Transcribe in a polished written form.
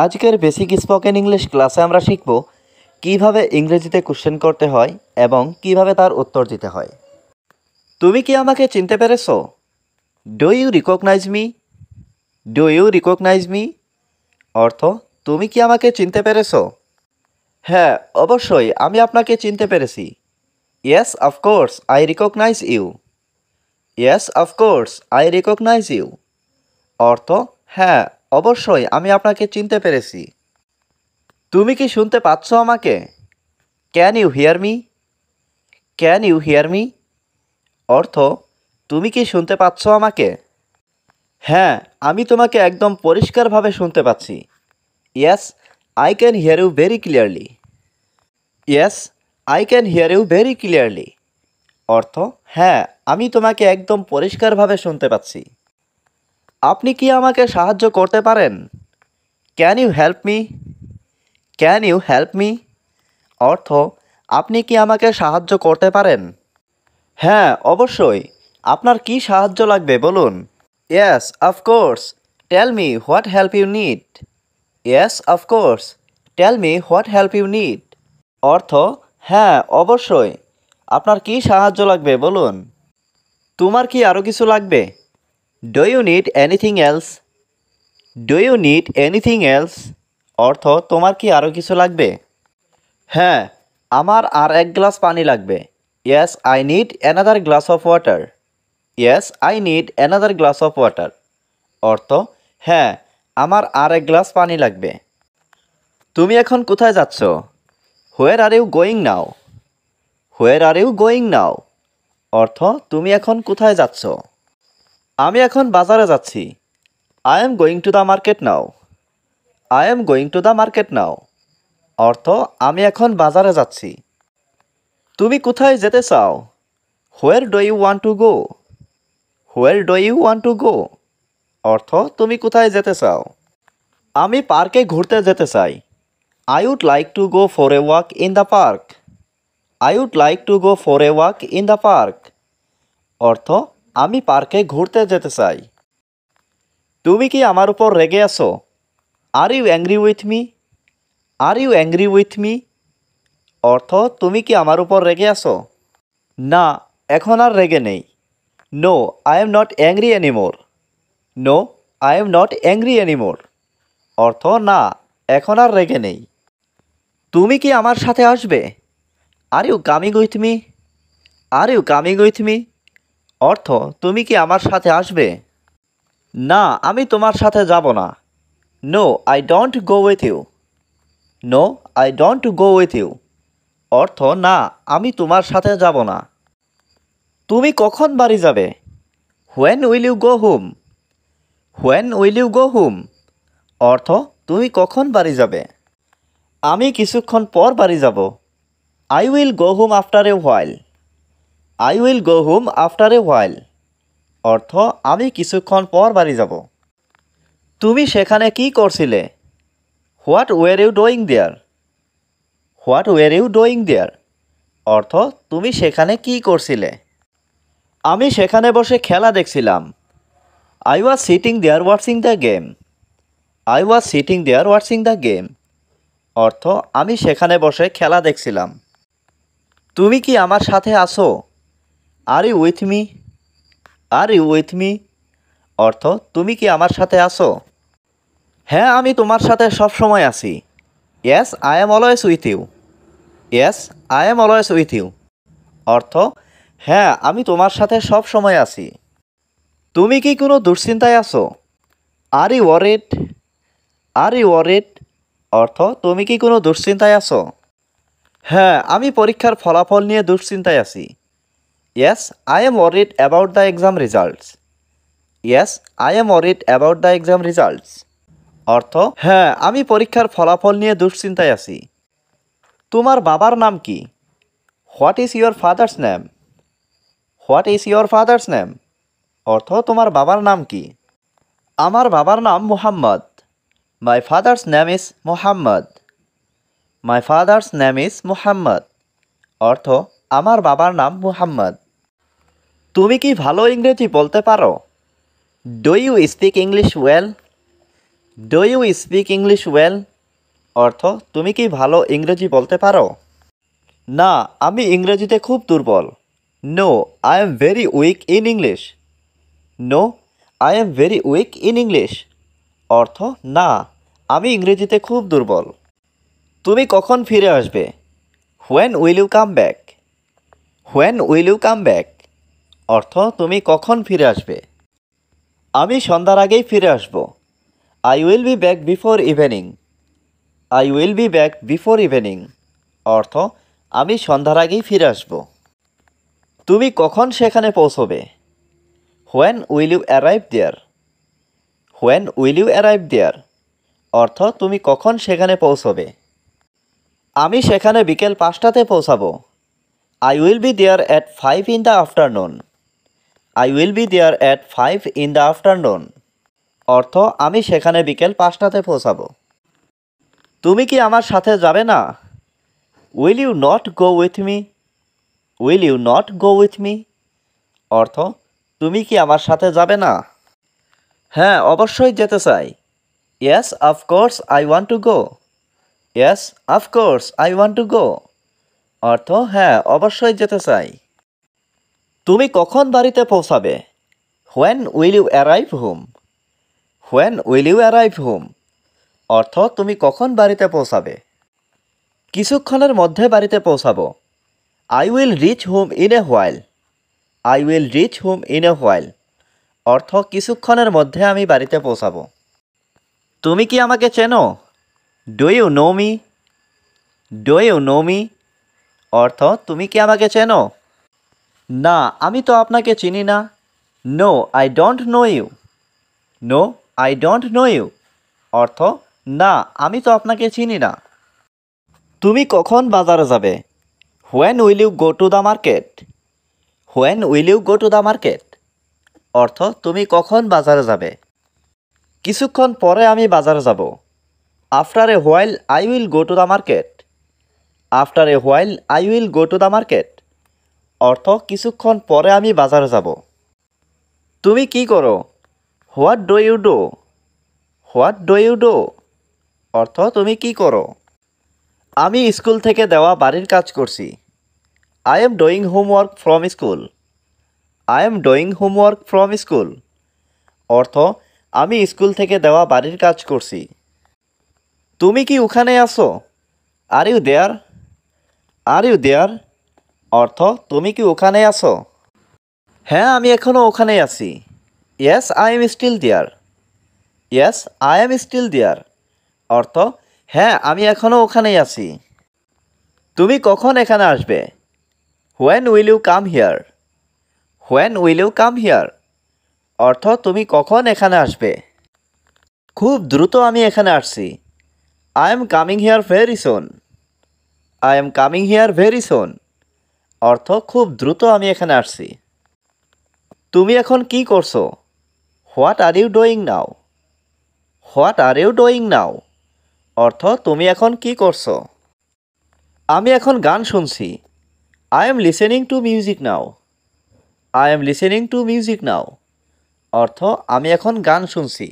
আজকের basic spoken English ক্লাসে আমরা শিখব কিভাবে ইংরেজিতে কোশ্চেন করতে হয় এবং কিভাবে তার উত্তর দিতে হয়। তুমি কি আমাকে চিনতে পেরেছো? Do you recognise me? Do you recognise me অর্থ তুমি কি আমাকে চিনতে পেরেছো? হ্যাঁ, অবশ্যই আমি আপনাকে চিনতে পেরেছি। Yes of course I recognise you. Yes of course I recognise you অর্থ হ্যাঁ, অবশ্যই আমি আপনাকে চিনতে পেরেছি। তুমি কি শুনতে পাচ্ছ আমাকে? Can you hear me? Can you hear me অর্থ তুমি কি শুনতে পাচ্ছ আমাকে? হ্যাঁ, আমি তোমাকে একদম পরিষ্কারভাবে শুনতে পাচ্ছি। Yes I can hear you very clearly. Yes I can hear you very clearly অর্থ হ্যাঁ, আমি তোমাকে একদম পরিষ্কারভাবে শুনতে পাচ্ছি। আপনি কি আমাকে সাহায্য করতে পারেন? Can you help me? Can you help me অর্থ আপনি কি আমাকে সাহায্য করতে পারেন? হ্যাঁ, অবশ্যই। আপনার কি সাহায্য লাগবে বলুন। Yes of course tell me what help you need. Yes of course tell me what help you need অর্থ হ্যাঁ, অবশ্যই। আপনার কি সাহায্য লাগবে বলুন। তোমার কি আরও কিছু লাগবে? Do you need anything else? Do you need anything else অর্থ তোমার কি আরও কিছু লাগবে? হ্যাঁ, আমার আর এক গ্লাস পানি লাগবে। Yes I need another glass of water. Yes I need another glass of water অর্থ হ্যাঁ, আমার আর এক গ্লাস পানি লাগবে। তুমি এখন কোথায় যাচ্ছ? Where are you going now? Where are you going now অর্থ তুমি এখন কোথায় যাচ্ছ? আমি এখন বাজারে যাচ্ছি। I am going to the market now. I am going to the market now অর্থ আমি এখন বাজারে যাচ্ছি। তুমি কোথায় যেতে চাও? Where do you want to go? Where do you want to go অর্থ তুমি কোথায় যেতে চাও? আমি পার্কে ঘুরতে যেতে চাই। I would like to go for a walk in the park. I would like to go for a walk in the park অর্থ আমি পার্কে ঘুরতে যেতে চাই। তুমি কি আমার উপর রেগে আছো? Are you angry with me? Are you angry with me অর্থ তুমি কি আমার উপর রেগে আছো? না, এখন আর রেগে নেই। No I am not angry anymore. No I am not angry anymore অর্থ না, এখন আর রেগে নেই। তুমি কি আমার সাথে আসবে? Are you coming with me? Are you coming with me অর্থ তুমি কি আমার সাথে আসবে? না, আমি তোমার সাথে যাব না। No I don't go with you. No I don't go with you অর্থ না, আমি তোমার সাথে যাব না। তুমি কখন বাড়ি যাবে? When will you go home? When will you go home অর্থ তুমি কখন বাড়ি যাবে? আমি কিছুক্ষণ পর বাড়ি যাব। I will go home after a while. I will go home after a while অর্থ আমি কিছুক্ষণ পর বাড়ি যাব। তুমি সেখানে কি করছিলে? What were you doing there? What were you doing there অর্থ তুমি সেখানে কি করছিলে? আমি সেখানে বসে খেলা দেখছিলাম। I was sitting there watching the game. I was sitting there watching the game অর্থ আমি সেখানে বসে খেলা দেখছিলাম। তুমি কি আমার সাথে আসো? Are you with me? Are you with me অর্থ তুমি কি আমার সাথে আসো? হ্যাঁ, আমি তোমার সাথে সব সময় আছি। Yes I am always with you. Yes I am always with you অর্থ হ্যাঁ, আমি তোমার সাথে সব সময় আছি। তুমি কি কোনো দুশ্চিন্তায় আছো? Are you worried? Are you worried অর্থ তুমি কি কোনো দুশ্চিন্তায় আছো? হ্যাঁ, আমি পরীক্ষার ফলাফল নিয়ে দুশ্চিন্তায় আছি। Yes I M worried about the exam results. Yes I M worried about the exam results অর্থ হ্যাঁ, আমি পরীক্ষার ফলাফল নিয়ে দুশ্চিন্তায় আছি। তোমার বাবার নাম কি? What is your father's name? What is your father's name অর্থ তোমার বাবার নাম কি? আমার বাবার নাম Muhammad. My father's name is Muhammad. My father's name is Muhammad অর্থ আমার বাবার নাম মুহাম্মদ। তুমি কি ভালো ইংরেজি বলতে পারো? Do you speak English well? Do you speak English well? অর্থ তুমি কি ভালো ইংরেজি বলতে পারো? না, আমি ইংরেজিতে খুব দুর্বল। No, I am very weak in English. No, I am very weak in English. অর্থ না, আমি ইংরেজিতে খুব দুর্বল। তুমি কখন ফিরে আসবে? When will you come back? When will you come back? অর্থ তুমি কখন ফিরে আসবে? আমি সন্ধ্যার আগেই ফিরে আসব। I will be back before evening. I will be back before evening. অর্থ আমি সন্ধ্যার আগেই ফিরে আসব। তুমি কখন সেখানে পৌঁছবে? When will you arrive there? When will you arrive there? অর্থ তুমি কখন সেখানে পৌঁছবে? আমি সেখানে বিকেল 5টাতে পৌঁছাবো। I will be there at 5 in the afternoon. I will be there at 5 in the afternoon. অর্থ আমি সেখানে বিকেল 5টাতে পৌঁছাবো। তুমি কি আমার সাথে যাবে না? Will you not go with me? Will you not go with me? অর্থ তুমি কি আমার সাথে যাবে না? হ্যাঁ, অবশ্যই যেতে চাই। Yes, of course I want to go. Yes, of course I want to go. অর্থ হ্যাঁ, অবশ্যই যেতে চাই। তুমি কখন বাড়িতে পৌঁছাবে? When will you arrive home? When will you arrive home? অর্থ তুমি কখন বাড়িতে পৌঁছাবে? কিছুক্ষণের মধ্যে বাড়িতে পৌঁছাবো। I will reach home in a while. I will reach home in a while. অর্থ কিছুক্ষণের মধ্যে আমি বাড়িতে পৌঁছাবো। তুমি কি আমাকে চেনো? Do you know me? Do you know me? অর্থ তুমি কি আমাকে চেনো? না, আমি তো আপনাকে চিনি না। No, I don't know you. No, I don't know you. অর্থ না, আমি তো আপনাকে চিনি না। তুমি কখন বাজারে যাবে? When will you go to the market? When will you go to the market? অর্থ তুমি কখন বাজারে যাবে? কিছুক্ষণ পরে আমি বাজারে যাব। After a while I will go to the market. After a while I will go to the market. অর্থ কিছুক্ষণ পরে আমি বাজারে যাব। তুমি কি করো? What do you do? What do you do? অর্থ তুমি কি করো? আমি স্কুল থেকে দেওয়া বাড়ির কাজ করছি। I am doing homework from school. I am doing homework from school. অর্থ আমি স্কুল থেকে দেওয়া বাড়ির কাজ করছি। তুমি কি ওখানে আছো? Are you there? Are you there? অর্থ তুমি কি ওখানে আছো? হ্যাঁ, আমি এখনও ওখানেই আছি। Yes, I am still there. Yes, I am still there. অর্থ হ্যাঁ, আমি এখনও ওখানেই আছি। তুমি কখন এখানে আসবে? When will you come here? When will you come here? অর্থ তুমি কখন এখানে আসবে? খুব দ্রুত আমি এখানে আসছি। I am coming here very soon. I am coming here very soon. অর্থ খুব দ্রুত আমি এখানে আসছি। তুমি এখন কি করছো? What are you doing now? What are you doing now? অর্থ তুমি এখন কি করছো? আমি এখন গান শুনছি। I am listening to music now. I am listening to music now. অর্থ আমি এখন গান শুনছি।